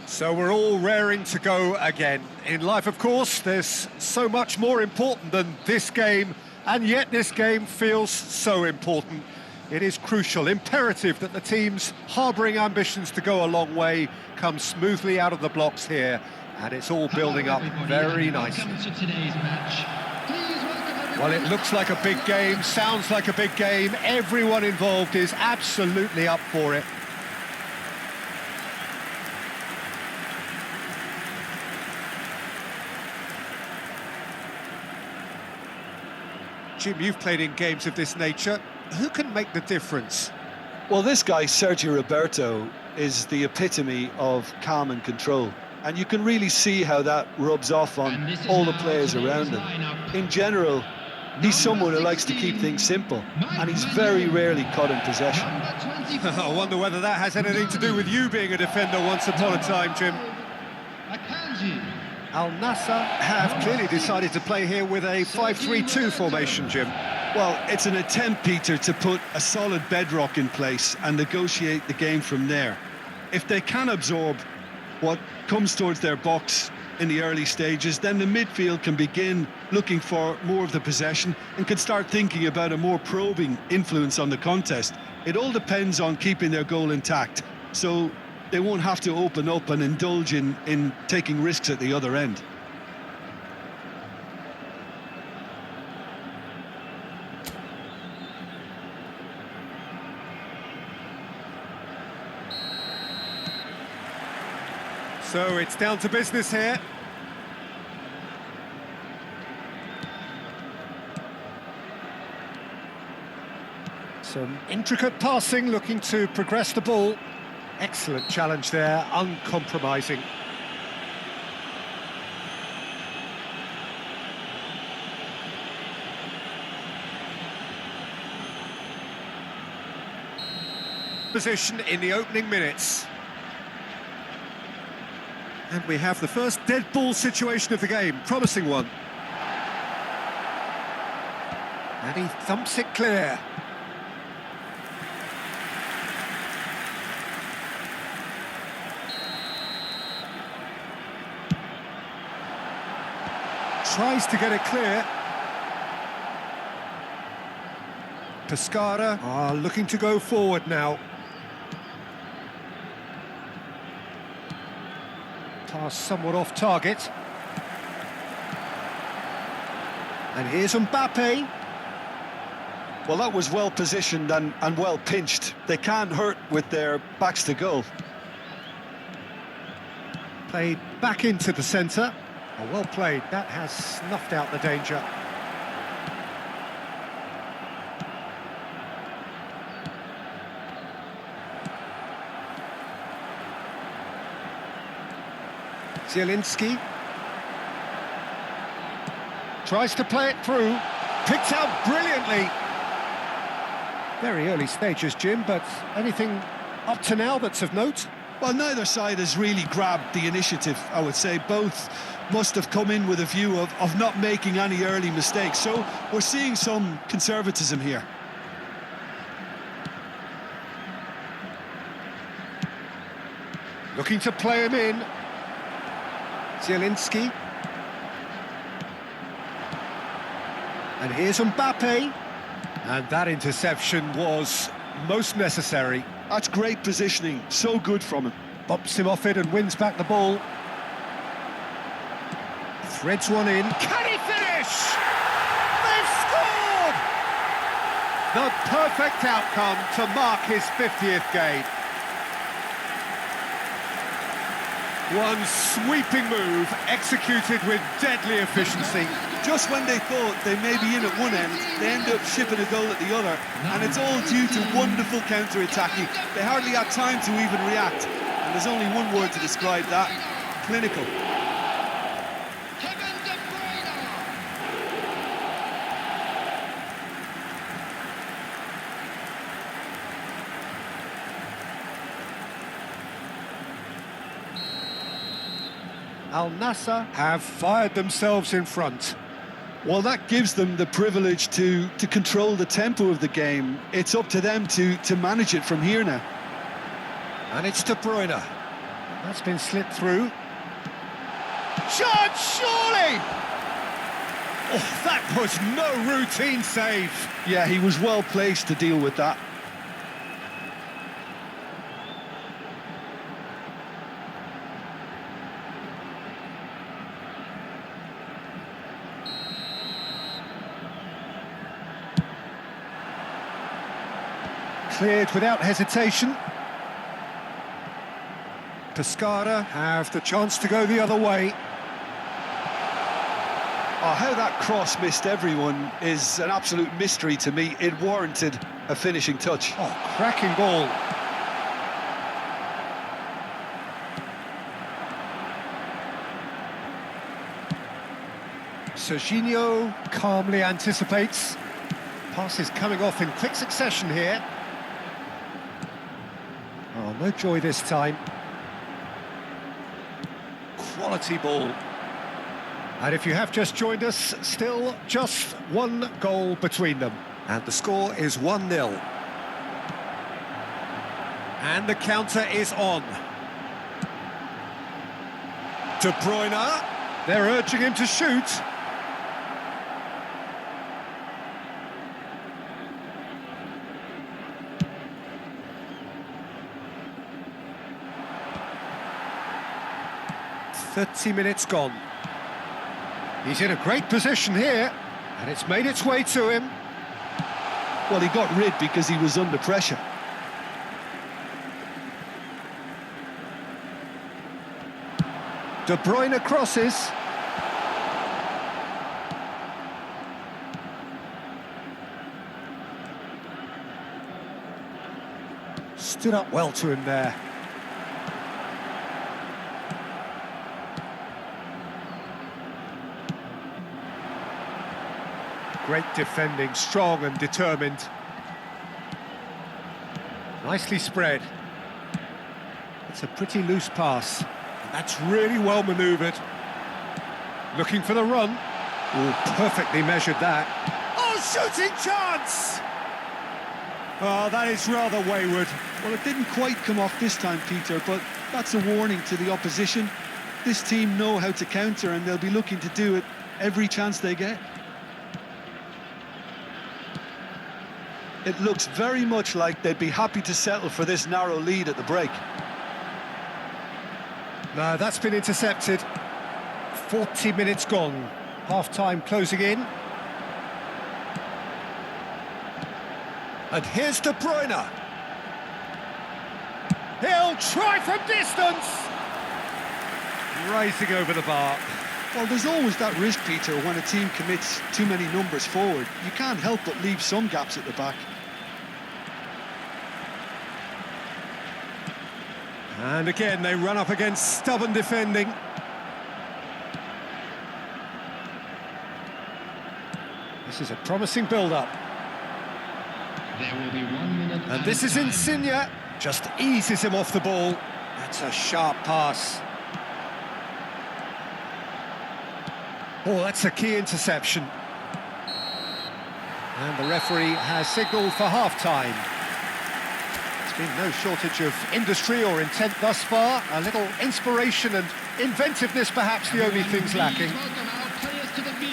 So we're all raring to go again. In life, of course, there's so much more important than this game, and yet this game feels so important. It is crucial, imperative that the teams harbouring ambitions to go a long way come smoothly out of the blocks here, and it's all building up very nicely. Well, it looks like a big game, sounds like a big game. Everyone involved is absolutely up for it. Jim, you've played in games of this nature. Who can make the difference? Well, this guy, Sergio Roberto, is the epitome of calm and control. And you can really see how that rubs off on all the players around him. In general, he's someone who likes to keep things simple, and he's very rarely caught in possession. I wonder whether that has anything to do with you being a defender once upon a time, Jim. Al-Nassr have clearly decided to play here with a 5-3-2 formation, Jim. Well, it's an attempt, Peter, to put a solid bedrock in place and negotiate the game from there. If they can absorb what comes towards their box in the early stages, then the midfield can begin looking for more of the possession and can start thinking about a more probing influence on the contest. It all depends on keeping their goal intact, so they won't have to open up and indulge in taking risks at the other end. So it's down to business here. Some intricate passing, looking to progress the ball. Excellent challenge there, uncompromising. Position in the opening minutes. And we have the first dead ball situation of the game, promising one. And he thumps it clear. Tries to get it clear. Pescara are looking to go forward now. Pass somewhat off target. And here's Mbappe. Well, that was well positioned and well pinched. They can't hurt with their backs to goal. Played back into the centre. Oh, well played, that has snuffed out the danger. Zielinski tries to play it through, picked out brilliantly. Very early stages, Jim, but anything up to now that's of note? Well, neither side has really grabbed the initiative, I would say. Both must have come in with a view of not making any early mistakes. So we're seeing some conservatism here. Looking to play him in. Zielinski. And here's Mbappe. And that interception was most necessary. That's great positioning, so good from him. Bumps him off it and wins back the ball. Threads one in. Can he finish? They've scored! The perfect outcome to mark his 50th game. One sweeping move, executed with deadly efficiency. Just when they thought they may be in at one end, they end up shipping a goal at the other, and it's all due to wonderful counter-attacking. They hardly had time to even react, and there's only one word to describe that: clinical. Al-Nassr have fired themselves in front. Well, that gives them the privilege to control the tempo of the game. It's up to them to manage it from here now. And it's De Bruyne. That's been slipped through. Shot, surely! Oh, that was no routine save. Yeah, he was well placed to deal with that. Cleared without hesitation. Pescara have the chance to go the other way. Oh, how that cross missed everyone is an absolute mystery to me. It warranted a finishing touch. Oh, cracking ball. Serginho calmly anticipates. Pass is coming off in quick succession here. Oh, no joy this time. Quality ball. And if you have just joined us, still just one goal between them. And the score is 1-0. And the counter is on. De Bruyne. They're urging him to shoot. "30 minutes gone. He's in a great position here, and it's made its way to him. Well, he got rid because he was under pressure. De Bruyne crosses. Stood up well to him there. Great defending, strong and determined. Nicely spread. It's a pretty loose pass. That's really well manoeuvred. Looking for the run. Oh, perfectly measured that. Oh, shooting chance! Oh, that is rather wayward. Well, it didn't quite come off this time, Peter, but that's a warning to the opposition. This team know how to counter, and they'll be looking to do it every chance they get. It looks very much like they'd be happy to settle for this narrow lead at the break. No, that's been intercepted. 40 minutes gone. Half-time closing in. And here's De Bruyne. He'll try from distance. Rising over the bar. Well, there's always that risk, Peter, when a team commits too many numbers forward. You can't help but leave some gaps at the back. And again, they run up against stubborn defending. This is a promising build-up. There will be 1 minute. And this is Insigne. Just eases him off the ball. That's a sharp pass. Oh, that's a key interception. And the referee has signalled for half-time. There's been no shortage of industry or intent thus far. A little inspiration and inventiveness, perhaps the only things lacking.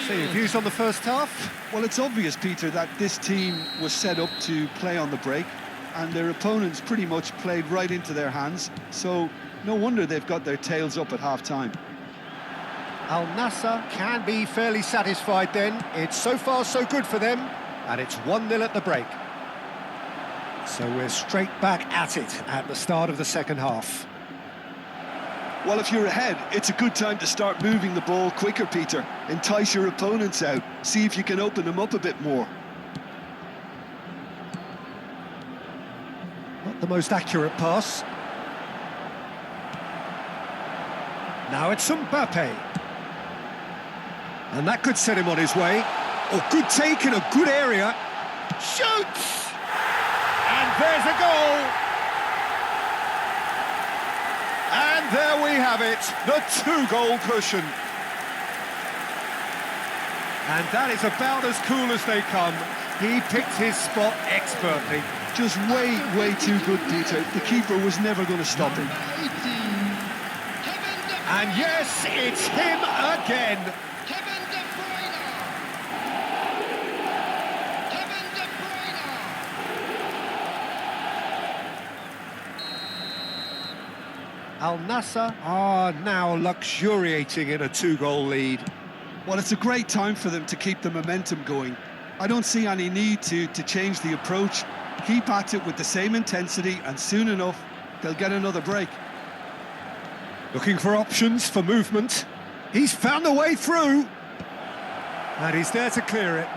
So your views on the first half? Well, it's obvious, Peter, that this team was set up to play on the break, and their opponents pretty much played right into their hands. So no wonder they've got their tails up at half-time. Al-Nassr can be fairly satisfied then. It's so far so good for them, and it's 1-0 at the break. So we're straight back at it at the start of the second half. Well, if you're ahead, it's a good time to start moving the ball quicker, Peter. Entice your opponents out. See if you can open them up a bit more. Not the most accurate pass. Now it's Mbappe. And that could set him on his way. Oh, good take in a good area. Shoots! And there's a goal! And there we have it, the two-goal cushion. And that is about as cool as they come. He picked his spot expertly. Just way too good, Peter. The keeper was never going to stop him. 18. And yes, it's him again. Kevin De Bruyne. Kevin De Bruyne. Al-Nassr are now luxuriating in a 2-goal lead. Well, it's a great time for them to keep the momentum going. I don't see any need to change the approach. Keep at it with the same intensity, and soon enough, they'll get another break. Looking for options for movement. He's found a way through. And he's there to clear it.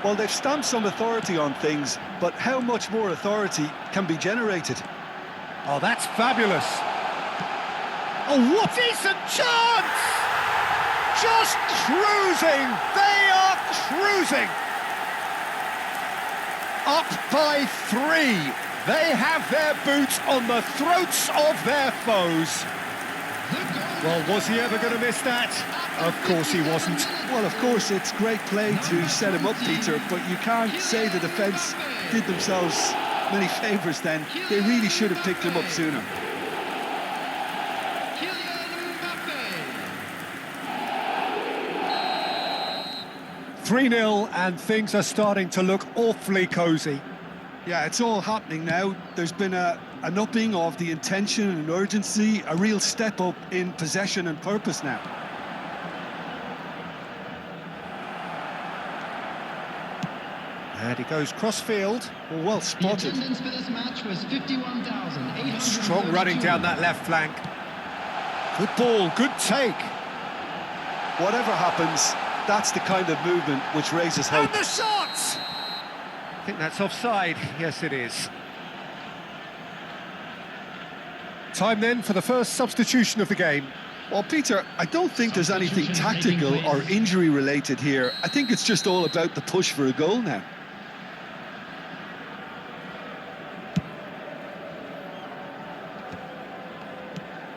Well, they've stamped some authority on things, but how much more authority can be generated? Oh, that's fabulous. Oh, what decent chance! Just cruising. They are cruising. Up by 3. They have their boots on the throats of their foes. Well, was he ever going to miss that? Of course he wasn't. Well, of course, it's great play to set him up, Peter, but you can't say the defence did themselves many favours then. They really should have picked him up sooner. 3-0, and things are starting to look awfully cosy. Yeah, it's all happening now. There's been an upping of the intention and urgency, a real step up in possession and purpose now. And he goes cross-field. Well spotted. The attendance for this match was 51,800. Strong running down that left flank. Good ball, good take. Whatever happens, that's the kind of movement which raises hope. And the shot! I think that's offside. Yes, it is. Time then for the first substitution of the game. Well, Peter, I don't think there's anything tactical or injury-related here. I think it's just all about the push for a goal now.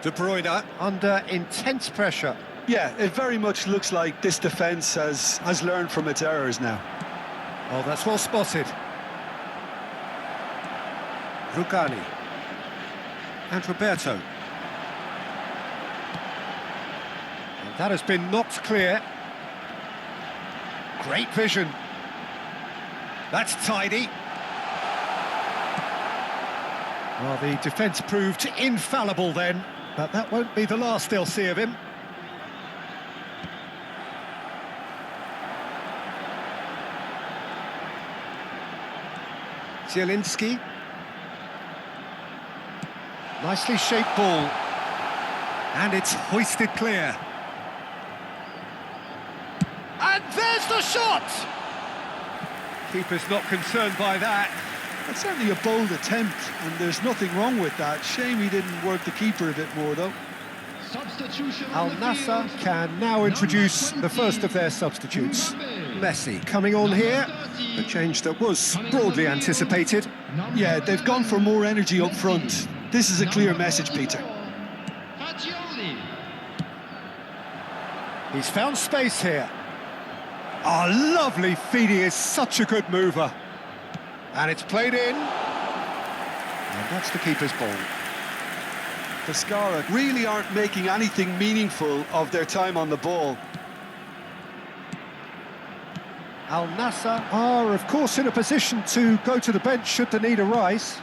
De Bruyne under intense pressure. Yeah, it very much looks like this defence has learned from its errors now. Oh, that's well spotted. Rugani. And Roberto. And that has been knocked clear. Great vision. That's tidy. Well, the defence proved infallible then, but that won't be the last they'll see of him. Zielinski. Nicely shaped ball. And it's hoisted clear. And there's the shot! Keeper's not concerned by that. It's certainly a bold attempt, and there's nothing wrong with that. Shame he didn't work the keeper a bit more, though. Al-Nassr can now introduce the first of their substitutes. Messi coming on here, a change that was broadly anticipated. Yeah, they've gone for more energy up front. This is a clear message, Peter. He's found space here. Oh, lovely feed, he is such a good mover. And it's played in. And that's the keeper's ball. Pescara really aren't making anything meaningful of their time on the ball. Al-Nassr are, of course, in a position to go to the bench should the need arise.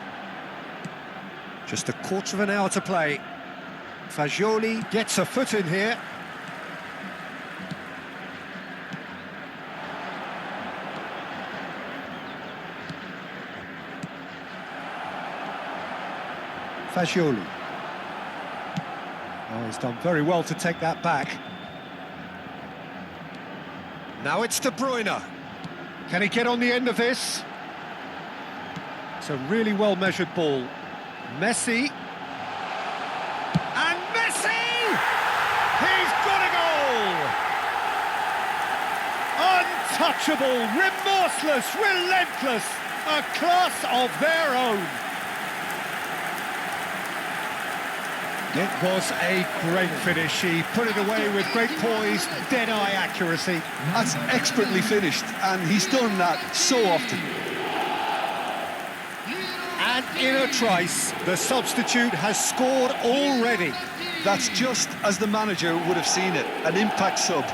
Just a quarter of an hour to play. Fagioli gets a foot in here. Fagioli. Oh, he's done very well to take that back. Now it's De Bruyne. Can he get on the end of this? It's a really well-measured ball. Messi. And Messi! He's got a goal! Untouchable, remorseless, relentless. A class of their own. It was a great finish. He put it away with great poise, dead-eye accuracy. That's expertly finished, and he's done that so often. And in a trice. The substitute has scored already. That's just as the manager would have seen it, an impact sub.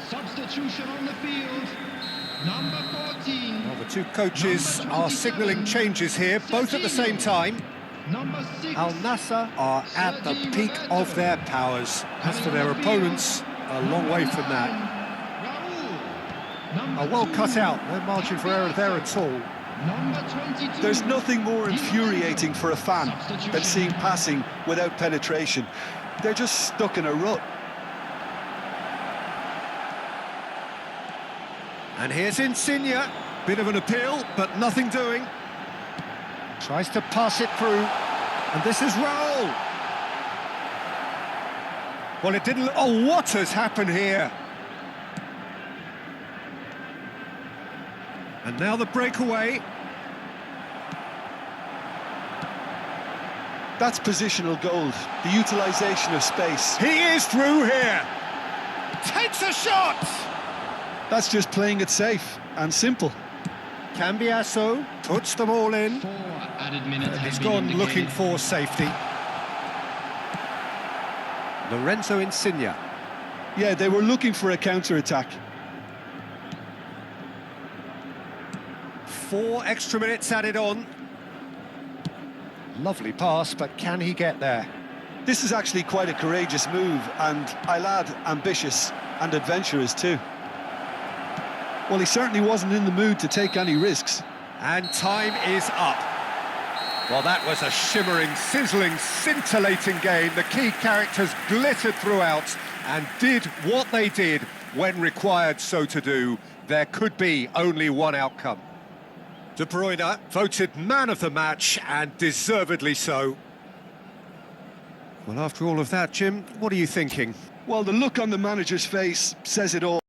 Substitution on the field. Number 14. Well, the two coaches are signalling changes here, both at the same time. Number 6. Al-Nassr are at the peak of their powers. As for their opponents, a long way from that. Raul. Well cut out, no margin for error there at all. Number 22. There's nothing more infuriating for a fan than seeing passing without penetration. They're just stuck in a rut. And here's Insigne. Bit of an appeal, but nothing doing. Tries to pass it through. And this is Raul. Well, it didn't... Oh, what has happened here? And now the breakaway. That's positional gold, the utilisation of space. He is through here. Takes a shot. That's just playing it safe and simple. Cambiasso puts them all in. 4 added minutes. He's have been gone looking indicated. for safety. Lorenzo Insigne. Yeah, they were looking for a counter-attack. 4 extra minutes added on. Lovely pass, but can he get there? This is actually quite a courageous move, and I'll add ambitious and adventurous too. Well, he certainly wasn't in the mood to take any risks. And time is up. Well, that was a shimmering, sizzling, scintillating game. The key characters glittered throughout and did what they did when required so to do. There could be only one outcome. De Bruyne voted man of the match, and deservedly so. Well, after all of that, Jim, what are you thinking? Well, the look on the manager's face says it all.